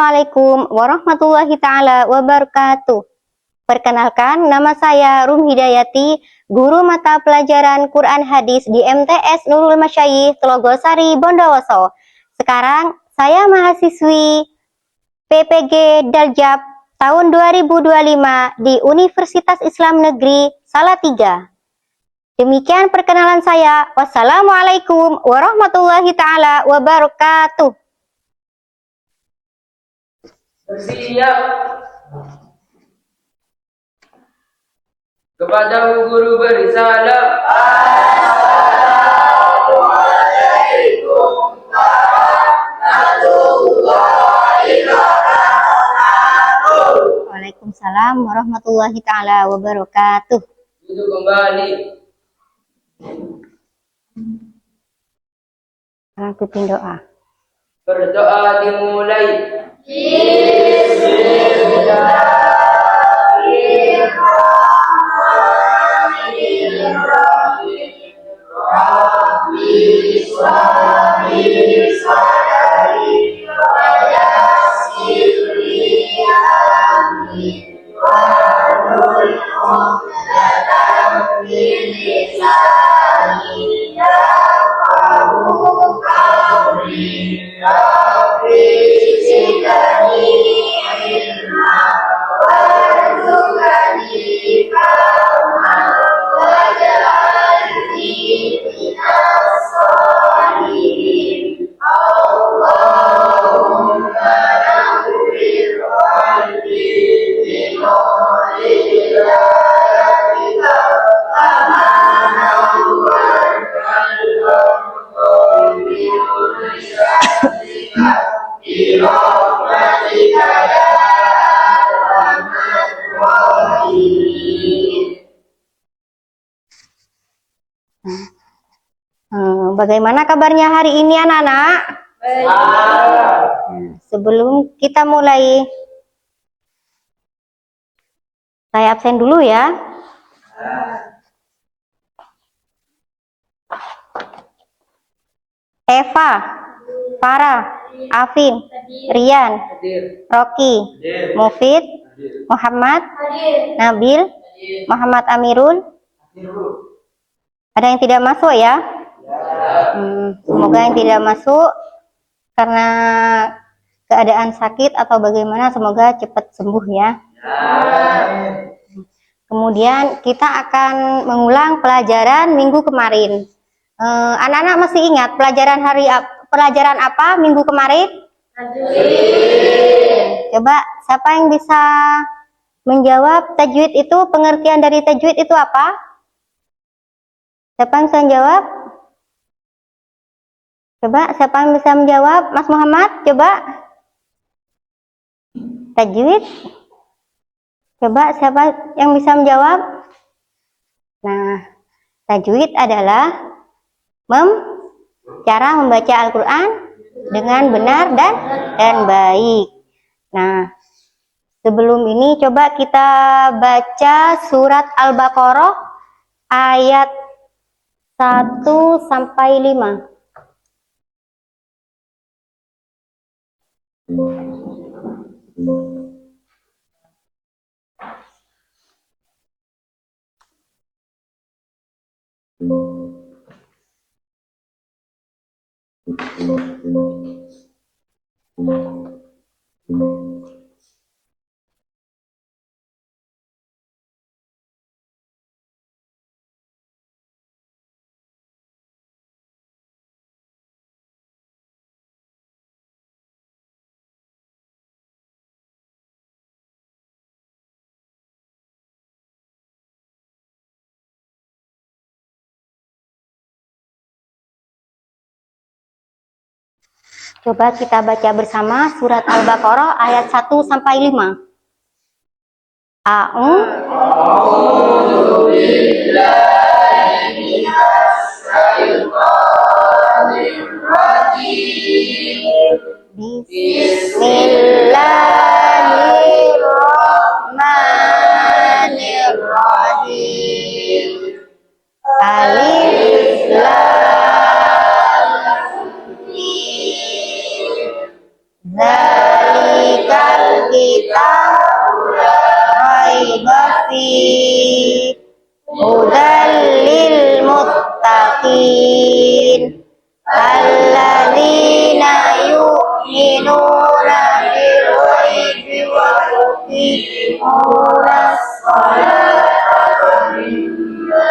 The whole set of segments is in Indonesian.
Assalamualaikum warahmatullahi ta'ala wabarakatuh. Perkenalkan, nama saya Rum Hidayati, guru mata pelajaran Quran Hadis di MTS Nurul Masyayikh Telogosari, Bondowoso. Sekarang saya mahasiswi PPG Daljab tahun 2025 di Universitas Islam Negeri Salatiga. Demikian perkenalan saya. Wassalamualaikum warahmatullahi ta'ala wabarakatuh. Bersiap. Kepada guru beri salam. Assalamualaikum warahmatullahi wabarakatuh. Waalaikumsalam warahmatullahi ta'ala wabarakatuh. Duduk kembali. Sekarang pimpin doa. Berdoa dimulai. Bagaimana kabarnya hari ini anak-anak? Sebelum kita mulai, saya absen dulu ya. Eva, Farah, Afin, Rian, Rocky, Mufid, Muhammad, Nabil, Muhammad Amirul. Ada yang tidak masuk ya? Semoga yang tidak masuk karena keadaan sakit atau bagaimana, semoga cepat sembuh ya. Kemudian kita akan mengulang pelajaran minggu kemarin. Anak-anak masih ingat pelajaran apa minggu kemarin? Coba siapa yang bisa menjawab tajwid itu, pengertian dari tajwid itu apa? Siapa yang bisa menjawab? Coba siapa yang bisa menjawab? Mas Muhammad, coba. Tajwid. Coba siapa yang bisa menjawab? Nah, tajwid adalah cara membaca Al-Quran dengan benar dan baik. Nah, sebelum ini coba kita baca surat Al-Baqarah ayat 1 sampai 5. Coba kita baca bersama surat Al-Baqarah ayat 1 sampai 5. A'udzu billahi minas syaitonir rajim. Bismillahirrahmanirrahim. Alif Lam Mim. Dzalika kitabul la raiba fihi hudal lil muttaqin alladzina yu'minuna bil ghaibi wa yuqimuna sholata wa mimma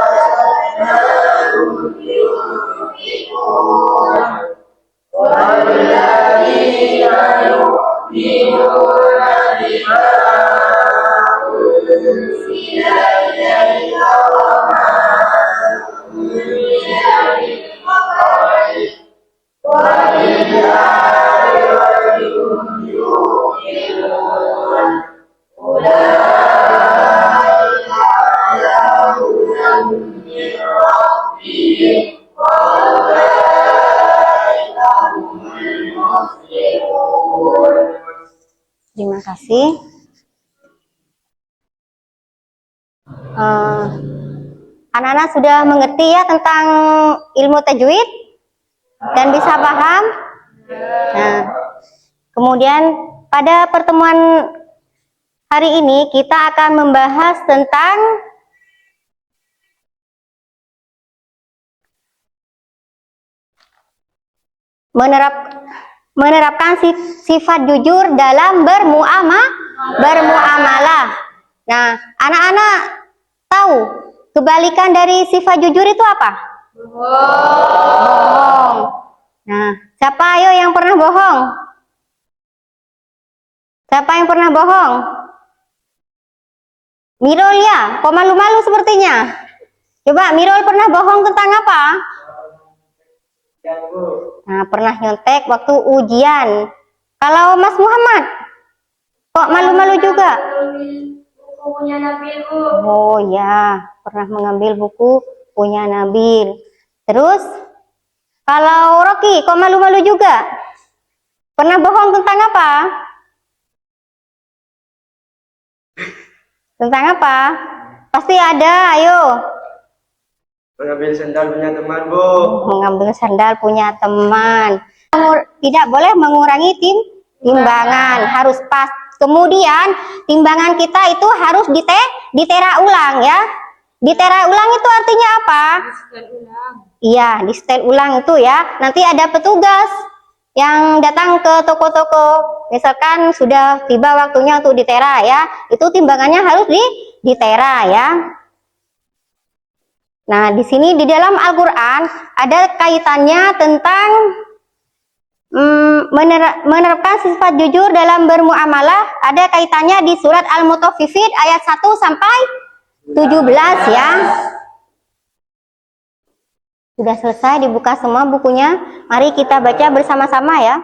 razaqnahum yunfiqun walladzina yu'minuna bima unzila ilaika wa ma unzila min qablik wa bil akhirati hum yuqinun ulaika ala hudan min rabbihim wa ulaika humul muflihun. Terima kasih. Anak-anak sudah mengerti ya tentang ilmu tajwid dan bisa paham. Nah, kemudian pada pertemuan hari ini kita akan membahas tentang menerapkan sifat jujur dalam bermuamalah. Nah, anak-anak tahu kebalikan dari sifat jujur itu apa? Bohong. Nah, siapa ayo yang pernah bohong? Siapa yang pernah bohong? Mirol ya, kok malu-malu sepertinya. Coba Mirol pernah bohong tentang apa? Nah, pernah nyontek waktu ujian. Kalau Mas Muhammad, kok malu-malu juga? Bukunya Nabil, Bu. Oh ya, pernah mengambil buku punya Nabil. Terus, kalau Rocky, kok malu-malu juga? Pernah bohong tentang apa? Tentang apa? Pasti ada, ayo. Mengambil sandal punya teman, Bu. Mengambil sandal punya teman. Tidak boleh mengurangi timbangan, harus pas. Kemudian timbangan kita itu harus ditera ulang ya. Ditera ulang itu artinya apa? Iya, di setel ulang itu ya. Nanti ada petugas yang datang ke toko-toko. Misalkan sudah tiba waktunya untuk ditera ya. Itu timbangannya harus ditera ya. Nah, di sini di dalam Al-Qur'an ada kaitannya tentang menerapkan sifat jujur dalam bermuamalah. Ada kaitannya di surat Al-Mutaffifin ayat 1 sampai 17 ya. Sudah selesai, dibuka semua bukunya. Mari kita baca bersama-sama ya.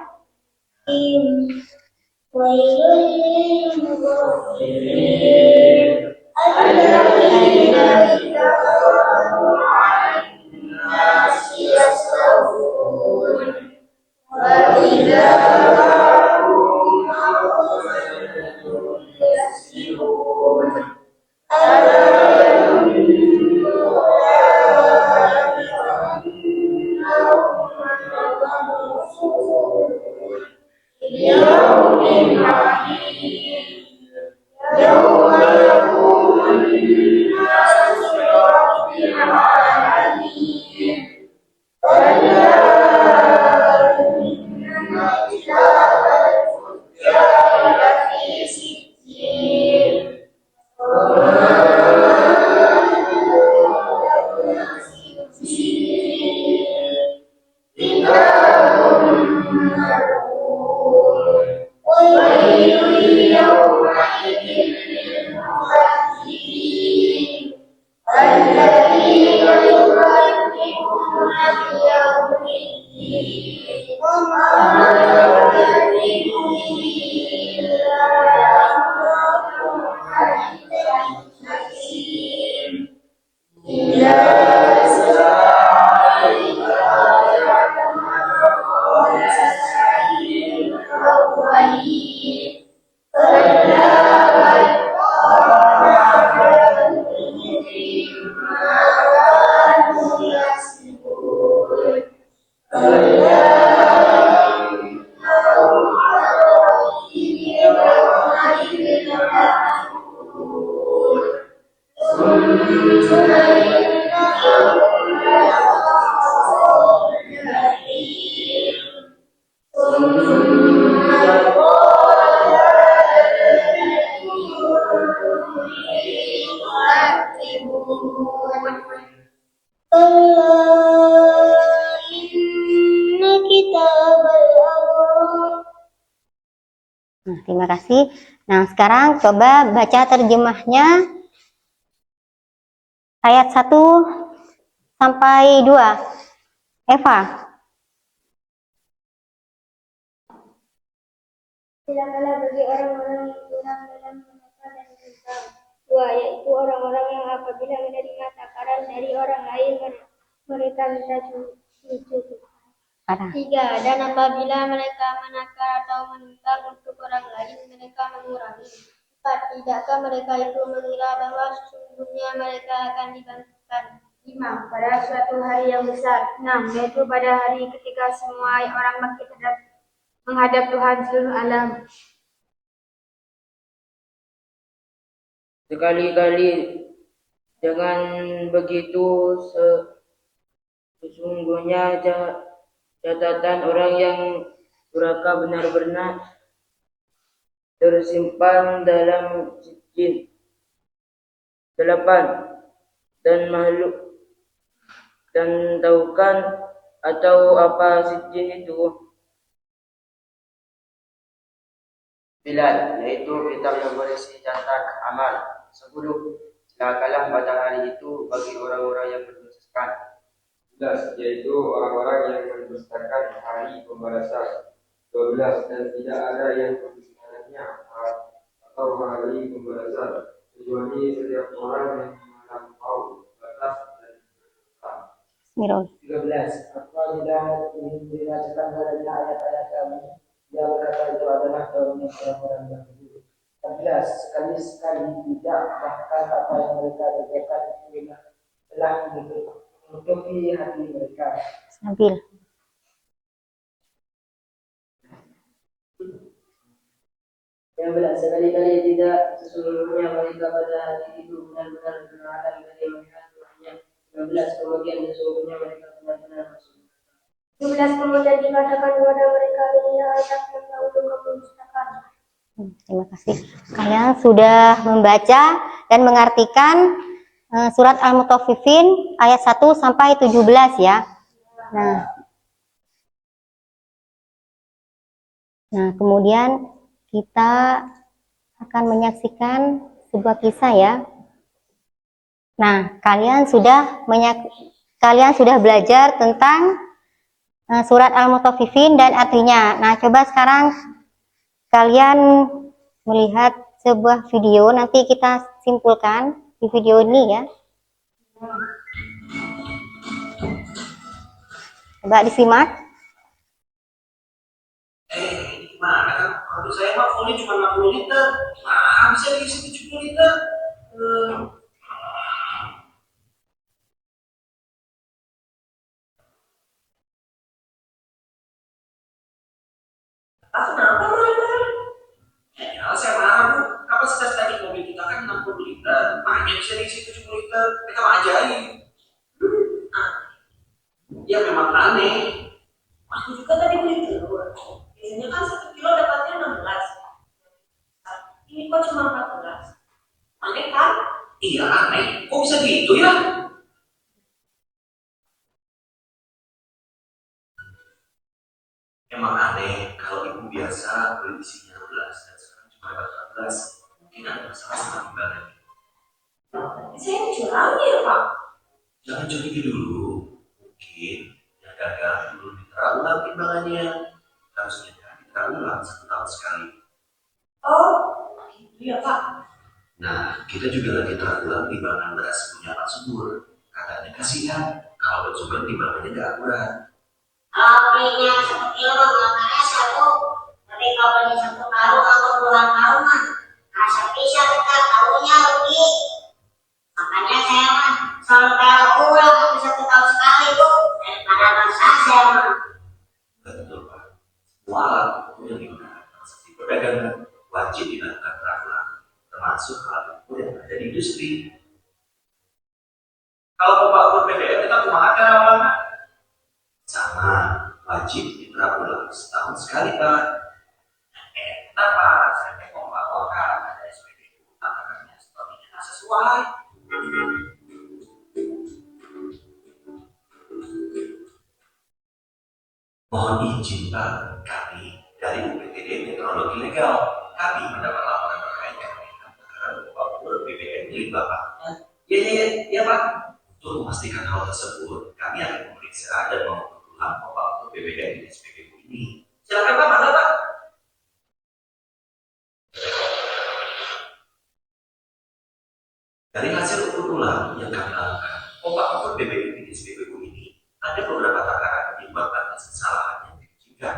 terima kasih. Nah, sekarang coba baca terjemahnya ayat 1 sampai 2. Eva. Celakalah bagi orang-orang yang curang dalam menata dan menyimpan. 2. Yaitu orang-orang yang apabila menerima takaran dari orang lain mereka minta cucu. 3. Dan apabila mereka menakar atau menuntut untuk orang lain mereka mengurangi. 4. Tidakkah mereka itu mengira bahwa sesungguhnya mereka akan dibangkitkan. 5. Pada suatu hari yang besar. 6. Yaitu pada hari ketika semua orang menghadap Tuhan seluruh alam. Sekali-kali jangan begitu, sesungguhnya catatan orang yang durhaka benar-benar tersimpan dalam sijil. 8. Dan makhluk dan tahukan atau apa sijil itu? Bilal, yaitu kitab yang berisi catatan amal. 10. Celakalah pada hari itu bagi orang-orang yang berdustakan. 11. Yaitu orang-orang yang mendustakan hari pembalasan. 12. Dan tidak ada yang mendustakannya atau hari pembalasan kecuali setiap orang yang melampaui batas dan berdosa. Mirul. 13. Apabila dibacakan padanya ayat-ayat kami, dia berkata itu adalah kaumnya orang-orang Yahudi. 14. Sekali-sekali tidak, bahkan apa yang mereka kerjakan itu telah menutupi hati mereka. Nabil. Yang belas, sekali-kali tidak, sesungguhnya mereka pada hari itu benar-benar berharap dari melihat Tuhannya. 15. Kemudian sesungguhnya mereka benar-benar masuk. 17. Kemudian dikatakan kepada mereka, inilah ayat yang dahulu kamu dustakan. Terima kasih. Kalian sudah membaca dan mengartikan surat Al-Mutaffifin ayat 1 sampai 17 ya. Nah, kemudian kita akan menyaksikan sebuah kisah ya. Nah, kalian sudah belajar tentang surat Al-Mutaffifin dan artinya. Nah, coba sekarang kalian melihat sebuah video, nanti kita simpulkan di video ini ya. Coba disimak. Gimana? Kalau saya mah fullnya cuma 60 liter. Nah, bisa diisi 70 liter. Kenapa marah-marah? Ya, saya marah, Bu. Kapasitas tadi mobil kita kan 60 liter. Makanya bisa diisi 70 liter. Kita mah ajaib. Ya memang aneh. Aku juga tadi beli telur. Biasanya kan 1 kilo dapatnya 16. Ini kok cuma 14. Aneh kan? Iya aneh. Kok bisa gitu ya? Emang aneh kalau ibu biasa beli isinya 12 dan sekarang cuma dapat 14. Mungkin ada masalah sama timbangannya. Tapi saya curangnya ya Pak. Jangan curiga dulu. Mungkin yang gagal dulu ditera ulang timbangannya. Harusnya ditera ulang 1 tahun sekali. Oh, gitu ya Pak. Nah, kita juga lagi tera ulang timbangan beras punya Pak Subur. Katanya kasihan kalau konsumen timbangannya nggak akurat. Kalau belinya 1 kilo makanya 1, tapi kalau beli 1 karung atau 2 karung mah bisa kita tahunya rugi. Makanya saya mah selalu tera ulang tapi 1 tahun sekali Bu, daripada masa saya mah. Betul Pak. Semua alat ukur yang digunakan transaksi perdagangan wajib dilakukan tera ulang, termasuk alat ukur yang ada di industri. Kalau Bapak ukur PBM kita kumaha tera ulang? Sama, wajib diterap ulang setahun sekali Pak. Kenapa? Saya mau melaporkan ada SPBU takarannya sepertinya tidak sesuai. Mohon izin Pak, kami dari UPTD Meteorologi Legal. Kami mendapat laporan terkait dengan anggaran Bapak BBM milik Bapak. Ya Pak. Untuk memastikan hal tersebut, kami akan memeriksa dan mengulang Bapak BBM di SPBU ini. Silakan Pak, mangga Pak. Dari hasil ukur ulang yang kami lakukan, Bapak BBM di SPBU ini ada beberapa takaran yang menyebabkan kesalahan yang ditunjukkan.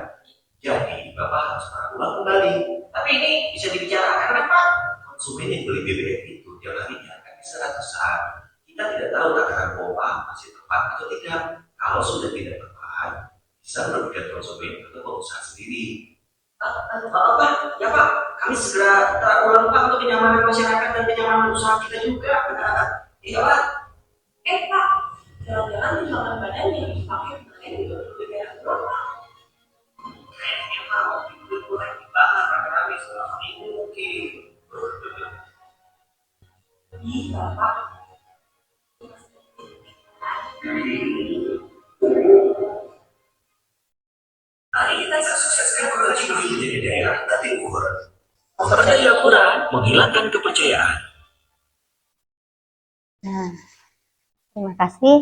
Jadi, Bapak harus mengulang kembali. Tapi ini bisa dibicarakan kan Pak? Konsumen yang beli BBM itu tiap harinya akan bisa ratusan. Kita tidak tahu takaran Bapak masih tepat atau tidak. Kalau sudah tidak tepat, bisa merugikan konsumen atau pengusaha sendiri. Pak, ya Pak, kami segera ulang Pak untuk kenyamanan masyarakat dan kenyamanan usaha kita juga. Iya Pak. Pak, jangan-jangan tunjangan badan yang dipakai kemarin juga berbeda berapa? Kayaknya mau itu kurang dibahas rame-rame selama ini mungkin. Iya Pak. Hari kita sukseskan kondisi menjadi daerah tapi kurang. Berdaya kurang menghilangkan kepercayaan. Nah, terima kasih.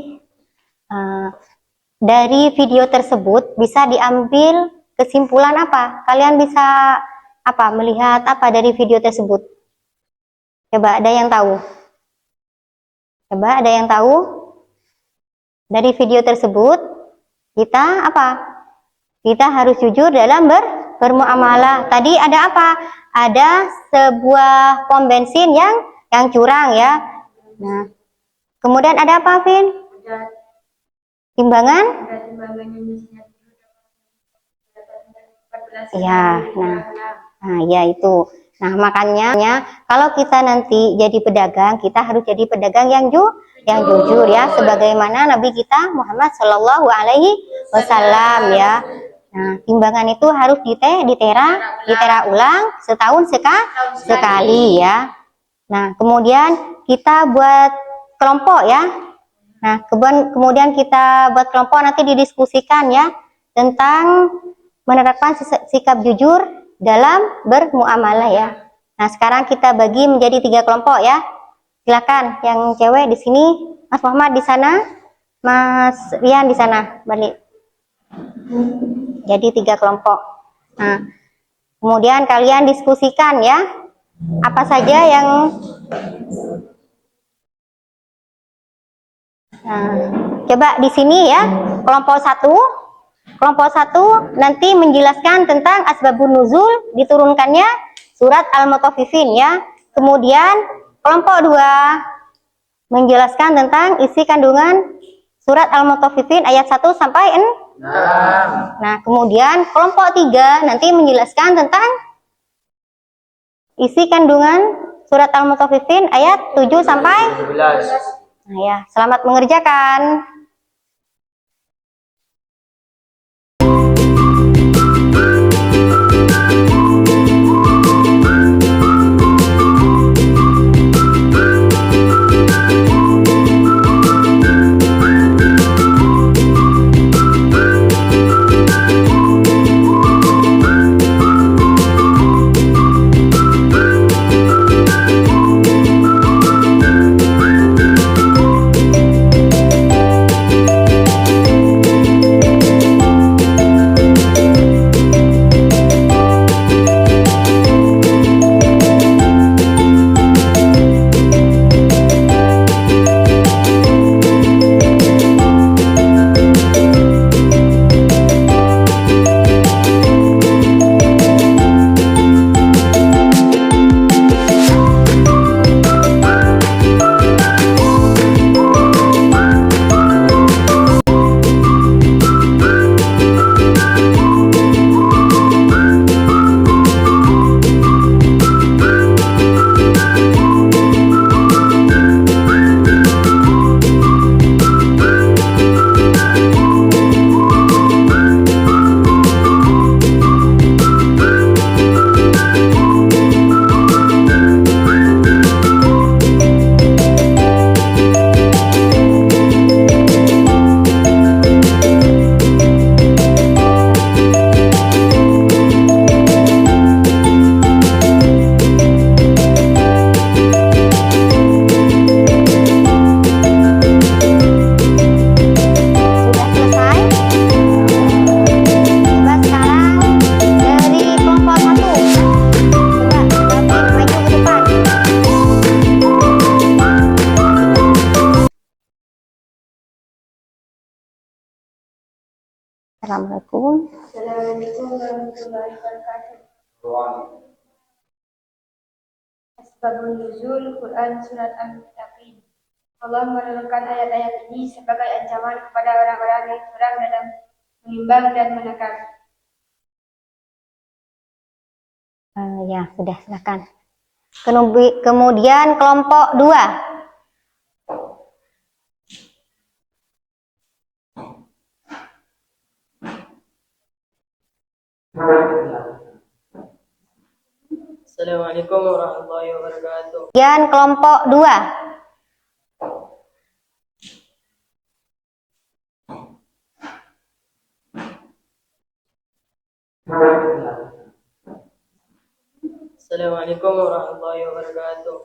Dari video tersebut bisa diambil kesimpulan apa? Kalian bisa melihat apa dari video tersebut? Coba ada yang tahu? Coba ada yang tahu? Dari video tersebut kita kita harus jujur dalam bermuamalah. Tadi ada apa? Ada sebuah pom bensin yang curang ya. Nah, kemudian ada apa, Vin? Timbangan? Ada timbangan yang biasanya dapat 14. Iya, nah ya itu. Nah, makanya kalau kita nanti jadi pedagang, kita harus jadi pedagang yang jujur ya, sebagaimana Nabi kita Muhammad Shallallahu Alaihi Wasallam ya. Nah, timbangan itu harus ditera ulang setahun sekali ya. Nah, kemudian kita buat kelompok ya. Nah, kemudian kita buat kelompok nanti didiskusikan ya tentang menerapkan sikap jujur dalam bermuamalah ya. Nah, sekarang kita bagi menjadi 3 kelompok ya. Silakan yang cewek di sini, Mas Muhammad di sana, Mas Rian di sana, balik. Jadi 3 kelompok. Nah, kemudian kalian diskusikan ya, apa saja yang coba di sini ya, kelompok 1 nanti menjelaskan tentang asbabun nuzul diturunkannya surat Al-Mutaffifin ya. Kemudian kelompok 2 menjelaskan tentang isi kandungan surat Al-Mutaffifin ayat 1 sampai 6. Nah, kemudian kelompok 3 nanti menjelaskan tentang isi kandungan surat Al-Mutaffifin ayat 7 sampai 11. Nah ya, selamat mengerjakan. Assalamualaikum. Assalamualaikum warahmatullahi wabarakatuh. Asbabun nuzul Quran surat Al-Muttaqin. Allah menurunkan ayat-ayat ini sebagai ancaman kepada orang-orang yang curang dalam menimbang dan menekan. Ya, sudah silakan. Kemudian kelompok 2. Assalamualaikum warahmatullahi wabarakatuh. Kemudian kelompok 2. Assalamualaikum warahmatullahi wabarakatuh.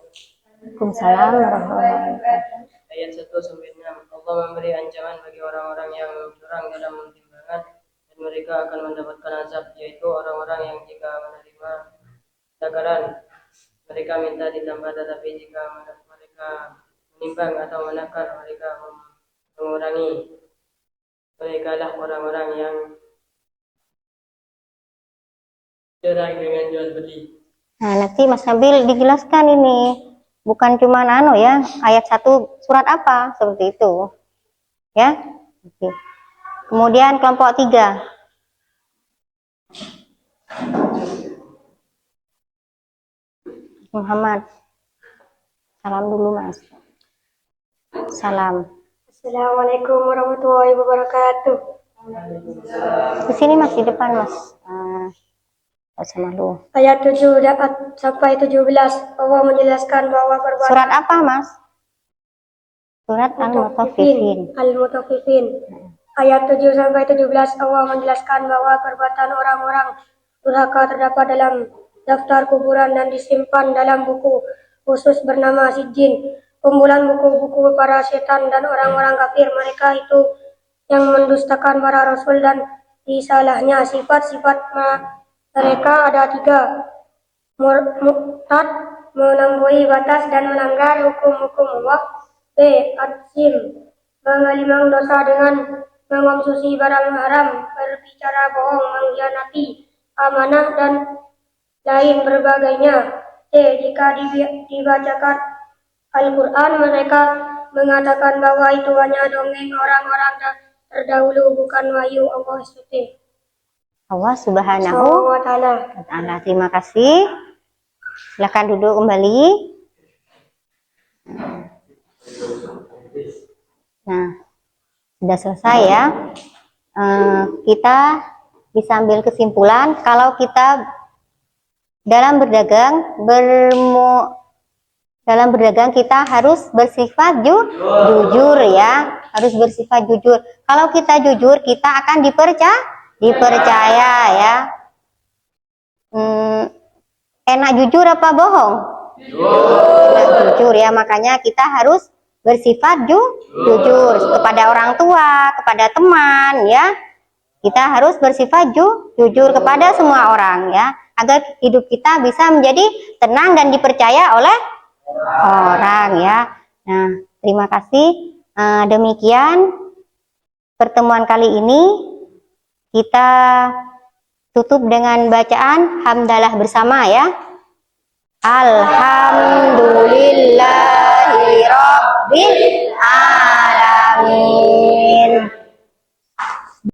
Waalaikumsalam warahmatullahi wabarakatuh. Ayat 1-6. Allah memberi ancaman bagi orang-orang yang curang dalam timbangan dan mereka akan mendapatkan azab, yaitu orang-orang yang jika menerima takaran mereka minta ditambah, tetapi jika mereka menimbang atau menakar mereka mengurangi. Mereka lah orang-orang yang curang dengan jual beli. Nah, nanti Mas Nabil dijelaskan ini. Bukan cuma ya, ayat 1 surat apa, seperti itu. Ya. Oke. Kemudian kelompok 3. Muhammad. Salam dulu, Mas. Salam. Assalamualaikum warahmatullahi wabarakatuh. Di sini Mas, di depan Mas. Sama lu. Ayat 7 sampai 17 Allah menjelaskan bahwa perbuatan Surat apa, Mas? Surat Al-Mutaffifin. Al-Mutaffifin. Ayat 7 sampai 17 Allah menjelaskan bahwa perbuatan orang-orang durhaka terdapat dalam daftar kuburan dan disimpan dalam buku khusus bernama Sijjin, kumpulan buku-buku para setan dan orang-orang kafir. Mereka itu yang mendustakan para rasul dan disalahnya. Sifat-sifat mereka ada 3. Murtad, melampaui batas dan melanggar hukum-hukum Allah. B. Atsim, mengalimang dosa dengan mengonsumsi barang haram, berbicara bohong, mengkhianati amanah dan lain berbagainya. C. Jika dibacakan Al-Quran mereka mengatakan bahwa itu hanya dongeng orang-orang terdahulu, bukan wahyu Allah SWT. Allah Subhanahu wa Ta'ala. Terima kasih. Silakan duduk kembali. Nah, sudah selesai ya. Kita bisa ambil kesimpulan kalau kita dalam berdagang kita harus bersifat jujur ya, harus bersifat jujur. Kalau kita jujur, kita akan dipercaya ya. Enak jujur apa bohong? Enak jujur ya, makanya kita harus bersifat jujur kepada orang tua, kepada teman ya. Kita harus bersifat jujur kepada semua orang ya, agar hidup kita bisa menjadi tenang dan dipercaya oleh orang ya. Nah, terima kasih. Demikian pertemuan kali ini. Kita tutup dengan bacaan hamdalah bersama ya. Alhamdulillahirabbil alamin.